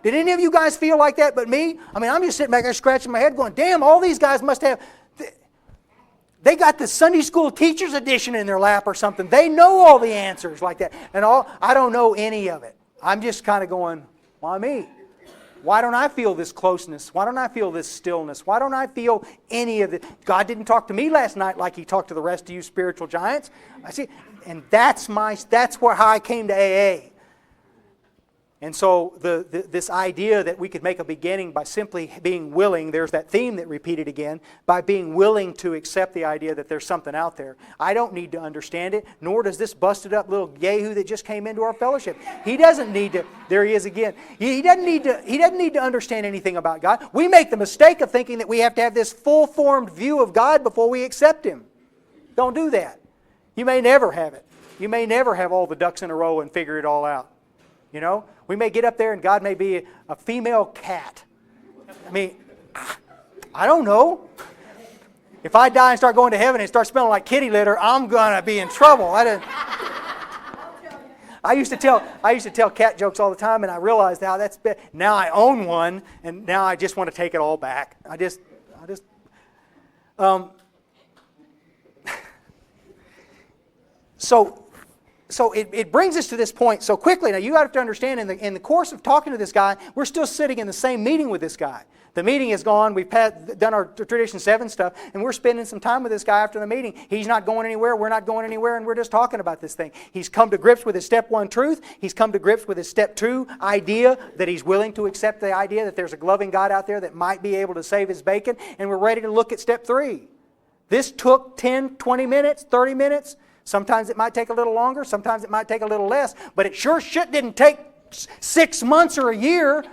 [SPEAKER 1] Did any of you guys feel like that but me? I'm just sitting back there scratching my head going, damn, all these guys must have, they got the Sunday school teacher's edition in their lap or something. They know all the answers like that. And I don't know any of it. I'm just kind of going, why me? Why don't I feel this closeness? Why don't I feel this stillness? Why don't I feel any of it? God didn't talk to me last night like He talked to the rest of you spiritual giants. I see, and that's how I came to AA. And so this idea that we could make a beginning by simply being willing, there's that theme that repeated again, by being willing to accept the idea that there's something out there. I don't need to understand it, nor does this busted up little yahoo that just came into our fellowship. He doesn't need to, there he is again. He doesn't need to understand anything about God. We make the mistake of thinking that we have to have this full-formed view of God before we accept Him. Don't do that. You may never have it. You may never have all the ducks in a row and figure it all out. You know, we may get up there and God may be a female cat. I don't know. If I die and start going to heaven and start smelling like kitty litter, I'm going to be in trouble. I used to tell cat jokes all the time, and I realized now I own one, and now I just want to take it all back. So it brings us to this point so quickly. Now you have to understand, in the course of talking to this guy, we're still sitting in the same meeting with this guy. The meeting is gone. We've done our Tradition 7 stuff, and we're spending some time with this guy after the meeting. He's not going anywhere. We're not going anywhere, and we're just talking about this thing. He's come to grips with his step 1 truth. He's come to grips with his step 2 idea, that he's willing to accept the idea that there's a loving God out there that might be able to save his bacon, and we're ready to look at step 3. This took 10, 20 minutes, 30 minutes. Sometimes it might take a little longer. Sometimes it might take a little less. But it sure shit didn't take 6 months or a year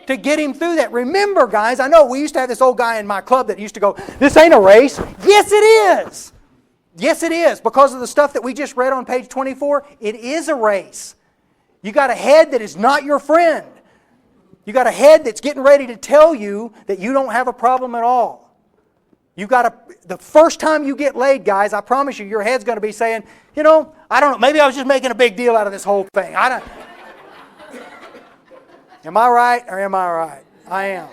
[SPEAKER 1] to get him through that. Remember, guys, I know we used to have this old guy in my club that used to go, this ain't a race. Yes, it is. Yes, it is. Because of the stuff that we just read on page 24, it is a race. You got a head that is not your friend. You got a head that's getting ready to tell you that you don't have a problem at all. The first time you get laid, guys, I promise you, your head's going to be saying, I don't know, maybe I was just making a big deal out of this whole thing. Am I right or am I right? I am.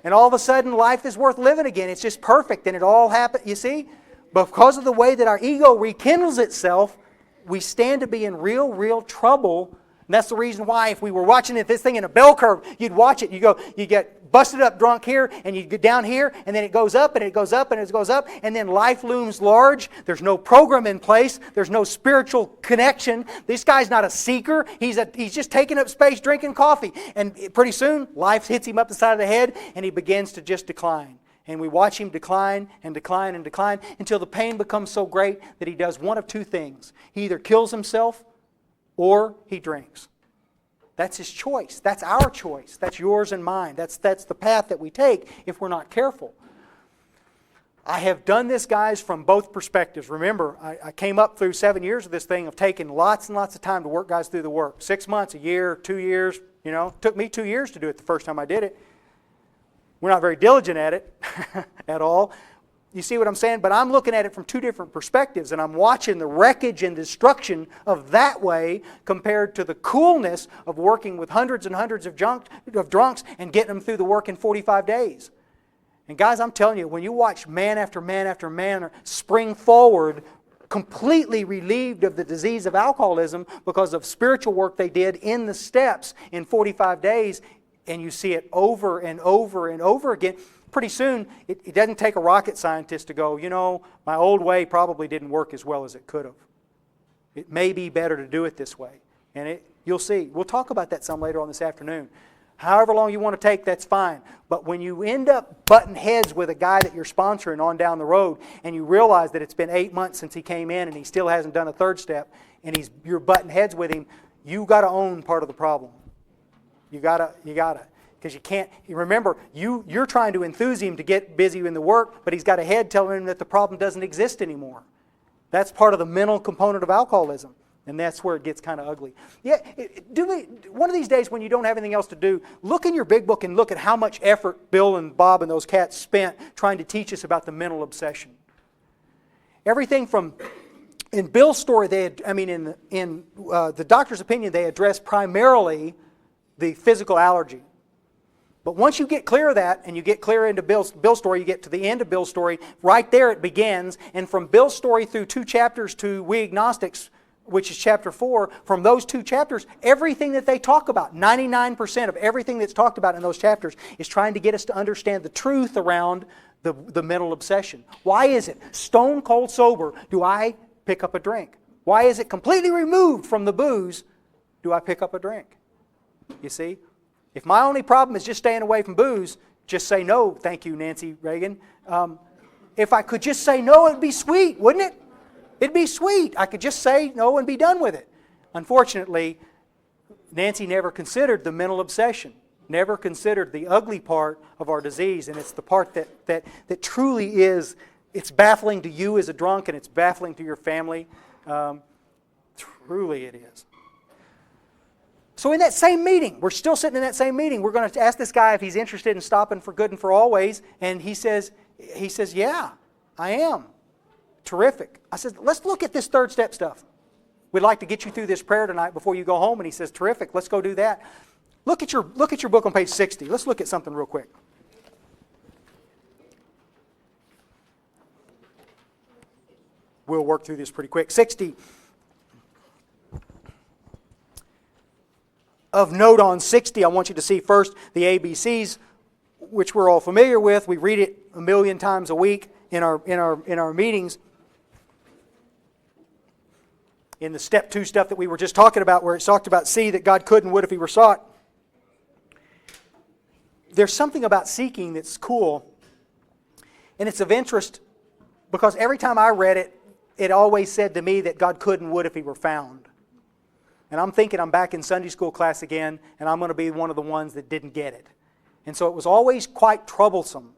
[SPEAKER 1] And all of a sudden, life is worth living again. It's just perfect, and it all happened. You see? Because of the way that our ego rekindles itself, we stand to be in real, real trouble. And that's the reason why if we were watching this thing in a bell curve, you'd watch it. You get busted up drunk here, and you get down here, and then it goes up, and it goes up, and it goes up, and then life looms large. There's no program in place. There's no spiritual connection. This guy's not a seeker. He's just taking up space, drinking coffee. And pretty soon, life hits him up the side of the head, and he begins to just decline. And we watch him decline and decline and decline until the pain becomes so great that he does one of two things. He either kills himself or he drinks. That's his choice. That's our choice. That's yours and mine. That's the path that we take if we're not careful. I have done this, guys, from both perspectives. Remember, I came up through 7 years of this thing of taking lots and lots of time to work guys through the work. 6 months, a year, 2 years. It took me 2 years to do it the first time I did it. We're not very diligent at it at all. You see what I'm saying? But I'm looking at it from two different perspectives, and I'm watching the wreckage and destruction of that way compared to the coolness of working with hundreds and hundreds of drunks and getting them through the work in 45 days. And guys, I'm telling you, when you watch man after man after man spring forward, completely relieved of the disease of alcoholism because of spiritual work they did in the steps in 45 days, and you see it over and over and over again, pretty soon, it doesn't take a rocket scientist to go, my old way probably didn't work as well as it could have. It may be better to do it this way. And you'll see. We'll talk about that some later on this afternoon. However long you want to take, that's fine. But when you end up butting heads with a guy that you're sponsoring on down the road, and you realize that it's been 8 months since he came in and he still hasn't done a third step, and you're butting heads with him, you got to own part of the problem. You gotta. Because you can't, remember, you're trying to enthuse him to get busy in the work, but he's got a head telling him that the problem doesn't exist anymore. That's part of the mental component of alcoholism. And that's where it gets kind of ugly. Yeah, one of these days when you don't have anything else to do, look in your big book and look at how much effort Bill and Bob and those cats spent trying to teach us about the mental obsession. Everything from, in Bill's story, in the doctor's opinion, they addressed primarily the physical allergy. But once you get clear of that, and you get clear into Bill's story, you get to the end of Bill's story, right there it begins. And from Bill's story through 2 chapters to We Agnostics, which is chapter 4, from those 2 chapters, everything that they talk about, 99% of everything that's talked about in those chapters is trying to get us to understand the truth around the mental obsession. Why is it stone cold sober do I pick up a drink? Why is it completely removed from the booze do I pick up a drink? You see? If my only problem is just staying away from booze, just say no, thank you, Nancy Reagan. If I could just say no, it'd be sweet, wouldn't it? It'd be sweet. I could just say no and be done with it. Unfortunately, Nancy never considered the mental obsession, never considered the ugly part of our disease, and it's the part that truly is, it's baffling to you as a drunk, and it's baffling to your family. Truly it is. So in that same meeting, we're still sitting in that same meeting. We're going to ask this guy if he's interested in stopping for good and for always. And he says, yeah, I am. Terrific. I said, let's look at this third step stuff. We'd like to get you through this prayer tonight before you go home. And he says, terrific, let's go do that. Look at your book on page 60. Let's look at something real quick. We'll work through this pretty quick. 60. Of note on 60, I want you to see first the ABCs, which we're all familiar with. We read it a million times a week in our meetings. In the step 2 stuff that we were just talking about, where it talked about see that God could and would if He were sought. There's something about seeking that's cool, and it's of interest because every time I read it, it always said to me that God could and would if He were found. And I'm thinking I'm back in Sunday school class again, and I'm going to be one of the ones that didn't get it. And so it was always quite troublesome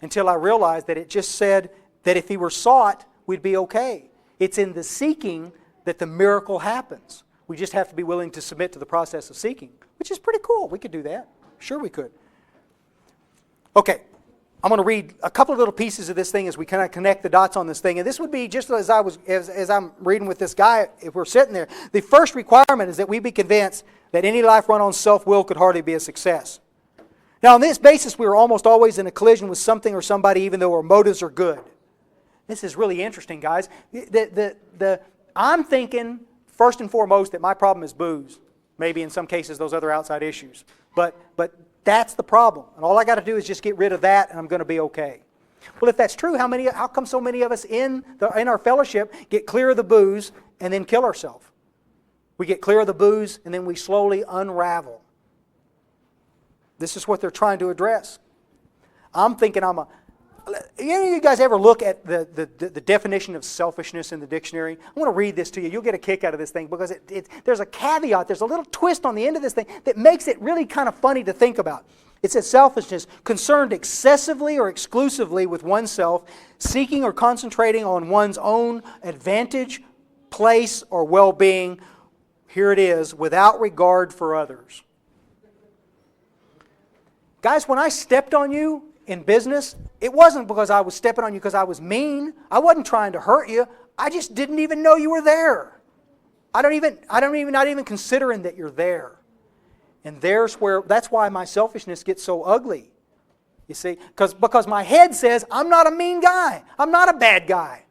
[SPEAKER 1] until I realized that it just said that if He were sought, we'd be okay. It's in the seeking that the miracle happens. We just have to be willing to submit to the process of seeking, which is pretty cool. We could do that. Sure we could. Okay, I'm going to read a couple of little pieces of this thing as we kind of connect the dots on this thing. And this would be just as I'm reading with this guy, if we're sitting there. The first requirement is that we be convinced that any life run on self-will could hardly be a success. Now, on this basis, we are almost always in a collision with something or somebody, even though our motives are good. This is really interesting, guys. I'm thinking, first and foremost, that my problem is booze. Maybe in some cases those other outside issues. But that's the problem. And all I got to do is just get rid of that and I'm going to be okay. Well, if that's true, how come so many of us in our fellowship get clear of the booze and then kill ourselves? We get clear of the booze and then we slowly unravel. This is what they're trying to address. I'm thinking you guys ever look at the definition of selfishness in the dictionary? I want to read this to you. You'll get a kick out of this thing because there's a caveat, there's a little twist on the end of this thing that makes it really kind of funny to think about. It says selfishness, concerned excessively or exclusively with oneself, seeking or concentrating on one's own advantage, place, or well-being. Here it is, without regard for others. Guys, when I stepped on you in business, it wasn't because I was stepping on you because I was mean. I wasn't trying to hurt you. I just didn't even know you were there. Not even considering that you're there. And that's why my selfishness gets so ugly. You see, because my head says, I'm not a mean guy. I'm not a bad guy.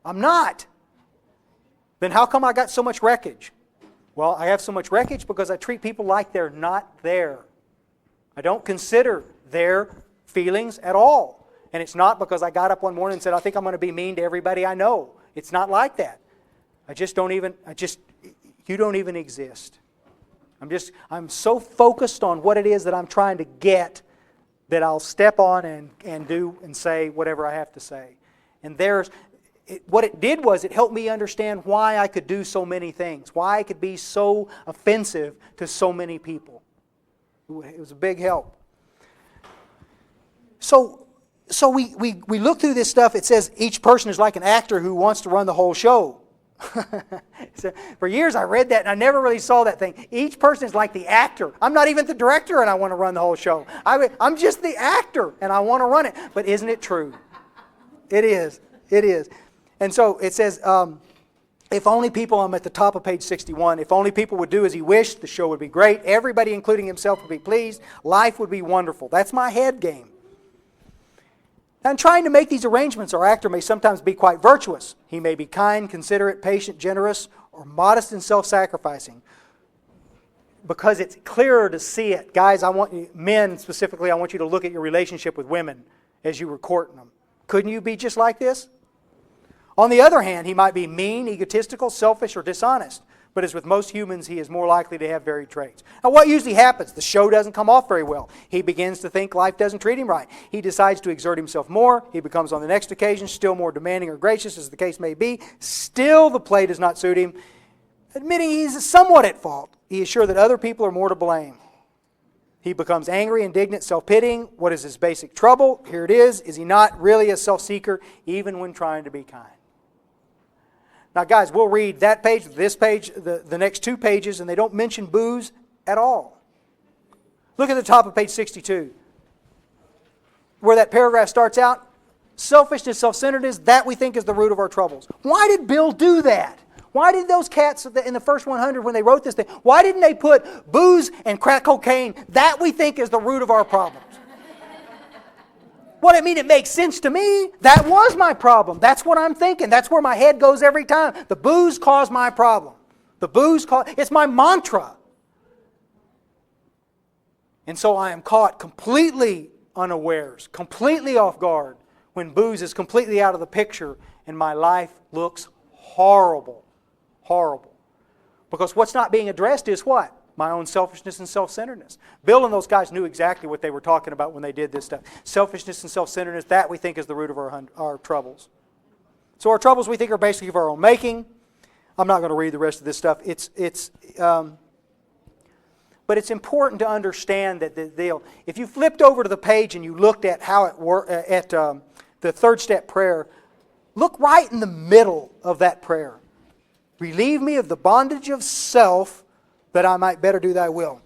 [SPEAKER 1] I'm not. Then how come I got so much wreckage? Well, I have so much wreckage because I treat people like they're not there. I don't consider their feelings at all. And it's not because I got up one morning and said, I think I'm going to be mean to everybody I know. It's not like that. You don't even exist. I'm so focused on what it is that I'm trying to get that I'll step on and do and say whatever I have to say. And what it did was it helped me understand why I could do so many things, why I could be so offensive to so many people. It was a big help. So we look through this stuff. It says each person is like an actor who wants to run the whole show. So for years I read that and I never really saw that thing. Each person is like the actor. I'm not even the director and I want to run the whole show. I'm just the actor and I want to run it. But isn't it true? It is. It is. And so it says, if only people, I'm at the top of page 61, if only people would do as he wished, the show would be great. Everybody, including himself, would be pleased. Life would be wonderful. That's my head game. And trying to make these arrangements, our actor may sometimes be quite virtuous. He may be kind, considerate, patient, generous, or modest and self-sacrificing. Because it's clearer to see it. Guys, men specifically, I want you to look at your relationship with women as you were courting them. Couldn't you be just like this? On the other hand, he might be mean, egotistical, selfish, or dishonest. But as with most humans, he is more likely to have varied traits. Now, what usually happens? The show doesn't come off very well. He begins to think life doesn't treat him right. He decides to exert himself more. He becomes on the next occasion still more demanding or gracious, as the case may be. Still, the play does not suit him. Admitting he's somewhat at fault, he is sure that other people are more to blame. He becomes angry, indignant, self-pitying. What is his basic trouble? Here it is. Is he not really a self-seeker, even when trying to be kind? Now, guys, we'll read that page, this page, the next two pages, and they don't mention booze at all. Look at the top of page 62. Where that paragraph starts out, selfishness, self-centeredness, that we think is the root of our troubles. Why did Bill do that? Why did those cats in the first 100, when they wrote this thing, why didn't they put booze and crack cocaine, that we think is the root of our problems? Well, I mean, it makes sense to me. That was my problem. That's what I'm thinking. That's where my head goes every time. The booze caused my problem. It's my mantra. And so I am caught completely unawares, completely off guard, when booze is completely out of the picture and my life looks horrible. Horrible. Because what's not being addressed is what? My own selfishness and self-centeredness. Bill and those guys knew exactly what they were talking about when they did this stuff. Selfishness and self-centeredness, that we think is the root of our troubles. So our troubles we think are basically of our own making. I'm not going to read the rest of this stuff. But it's important to understand that if you flipped over to the page and you looked at how it worked at the third step prayer, look right in the middle of that prayer. Relieve me of the bondage of self, that I might better do thy will.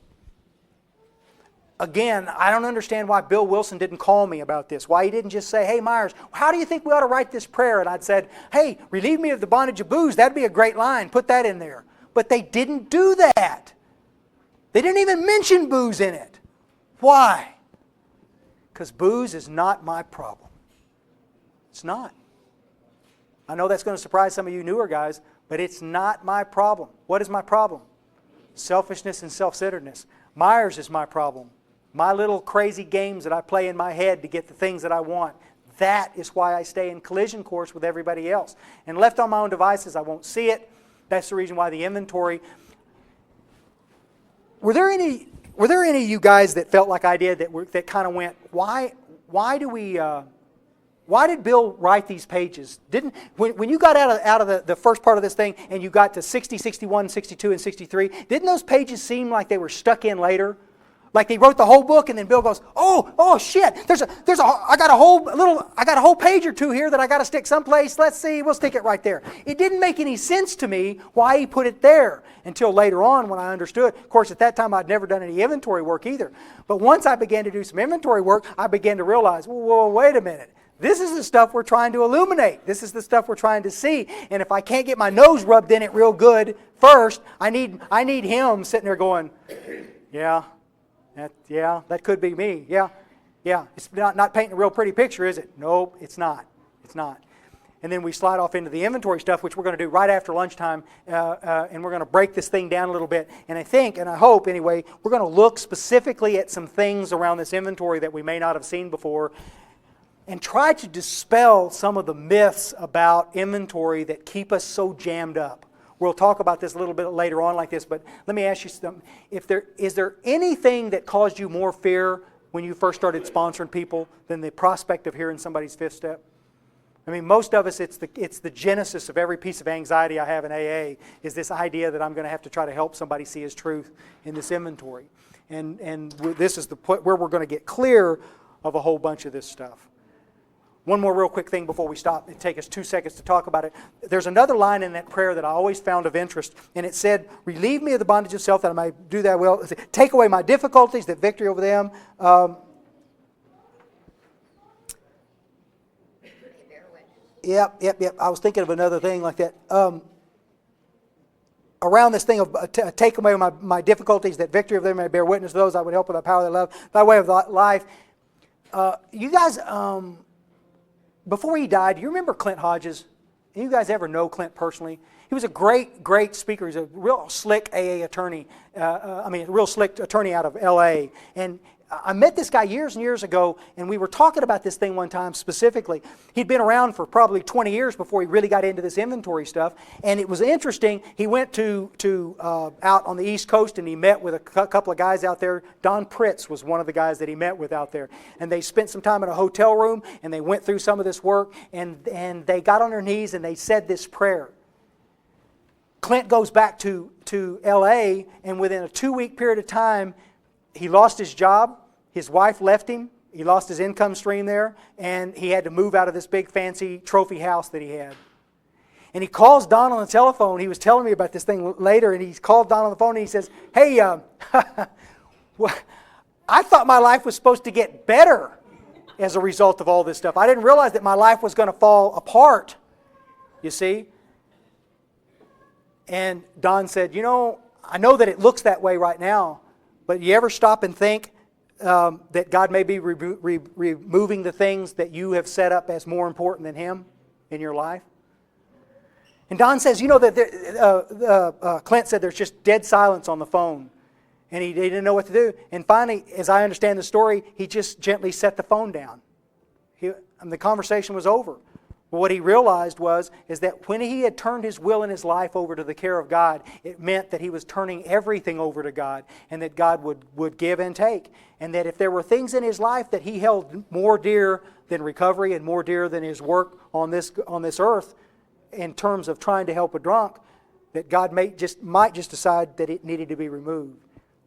[SPEAKER 1] Again, I don't understand why Bill Wilson didn't call me about this. Why he didn't just say, hey, Myers, how do you think we ought to write this prayer? And I'd said, hey, relieve me of the bondage of booze. That'd be a great line. Put that in there. But they didn't do that. They didn't even mention booze in it. Why? Because booze is not my problem. It's not. I know that's going to surprise some of you newer guys, but it's not my problem. What is my problem? Selfishness and self-centeredness. Myers is my problem. My little crazy games that I play in my head to get the things that I want. That is why I stay in collision course with everybody else. And left on my own devices, I won't see it. That's the reason why the inventory. Were there any of you guys that felt like I did that kind of went, why did Bill write these pages? When you got out of the first part of this thing and you got to 60, 61, 62, and 63, didn't those pages seem like they were stuck in later? Like they wrote the whole book and then Bill goes, oh shit, I got a whole page or two here that I got to stick someplace. Let's see, we'll stick it right there. It didn't make any sense to me why he put it there until later on when I understood. Of course, at that time I'd never done any inventory work either. But once I began to do some inventory work, I began to realize, whoa, wait a minute. This is the stuff we're trying to illuminate. This is the stuff we're trying to see. And if I can't get my nose rubbed in it real good first, I need him sitting there going, yeah, that could be me. Yeah. It's not painting a real pretty picture, is it? Nope, it's not. It's not. And then we slide off into the inventory stuff, which we're going to do right after lunchtime, and we're going to break this thing down a little bit. And I think, and I hope anyway, we're going to look specifically at some things around this inventory that we may not have seen before, and try to dispel some of the myths about inventory that keep us so jammed up. We'll talk about this a little bit later on like this, but let me ask you something. Is there anything that caused you more fear when you first started sponsoring people than the prospect of hearing somebody's fifth step? I mean, most of us, it's the genesis of every piece of anxiety I have in AA is this idea that I'm going to have to try to help somebody see his truth in this inventory. And this is the point where we're going to get clear of a whole bunch of this stuff. One more real quick thing before we stop. It'll take us 2 seconds to talk about it. There's another line in that prayer that I always found of interest, and it said, relieve me of the bondage of self that I might do that will. Take away my difficulties, that victory over them. Yep. I was thinking of another thing like that. Around this thing of take away my difficulties, that victory of them may bear witness to those I would help with the power of their love, thy way of life. You guys, before he died, do you remember Clint Hodges? You guys ever know Clint personally? He was a great speaker. He's a real slick AA attorney. A real slick attorney out of L.A. And I met this guy years and years ago, and we were talking about this thing one time specifically. He'd been around for probably 20 years before he really got into this inventory stuff, and it was interesting. He went to out on the East Coast, and he met with a couple of guys out there. Don Pritz was one of the guys that he met with out there, and they spent some time in a hotel room, and they went through some of this work, and they got on their knees, and they said this prayer. Clint goes back to L.A., and within a 2-week period of time, he lost his job, his wife left him, he lost his income stream there, and he had to move out of this big fancy trophy house that he had. And he calls Don on the telephone. He was telling me about this thing later, and he called Don on the phone and he says, hey, I thought my life was supposed to get better as a result of all this stuff. I didn't realize that my life was going to fall apart, you see. And Don said, I know that it looks that way right now, but you ever stop and think that God may be removing the things that you have set up as more important than Him in your life? And Don says, that Clint said there's just dead silence on the phone. And he didn't know what to do. And finally, as I understand the story, he just gently set the phone down. The conversation was over. But what he realized is that when he had turned his will and his life over to the care of God, it meant that he was turning everything over to God, and that God would give and take. And that if there were things in his life that he held more dear than recovery and more dear than his work on this earth in terms of trying to help a drunk, that God might just decide that it needed to be removed.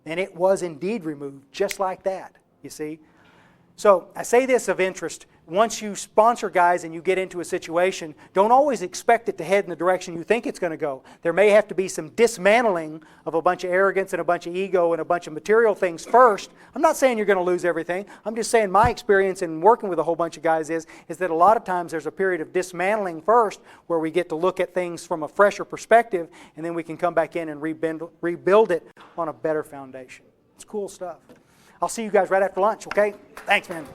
[SPEAKER 1] And it was indeed removed, just like that, you see. So I say this of interest. Once you sponsor guys and you get into a situation, don't always expect it to head in the direction you think it's going to go. There may have to be some dismantling of a bunch of arrogance and a bunch of ego and a bunch of material things first. I'm not saying you're going to lose everything. I'm just saying my experience in working with a whole bunch of guys is that a lot of times there's a period of dismantling first where we get to look at things from a fresher perspective, and then we can come back in and rebuild it on a better foundation. It's cool stuff. I'll see you guys right after lunch, okay? Thanks, man.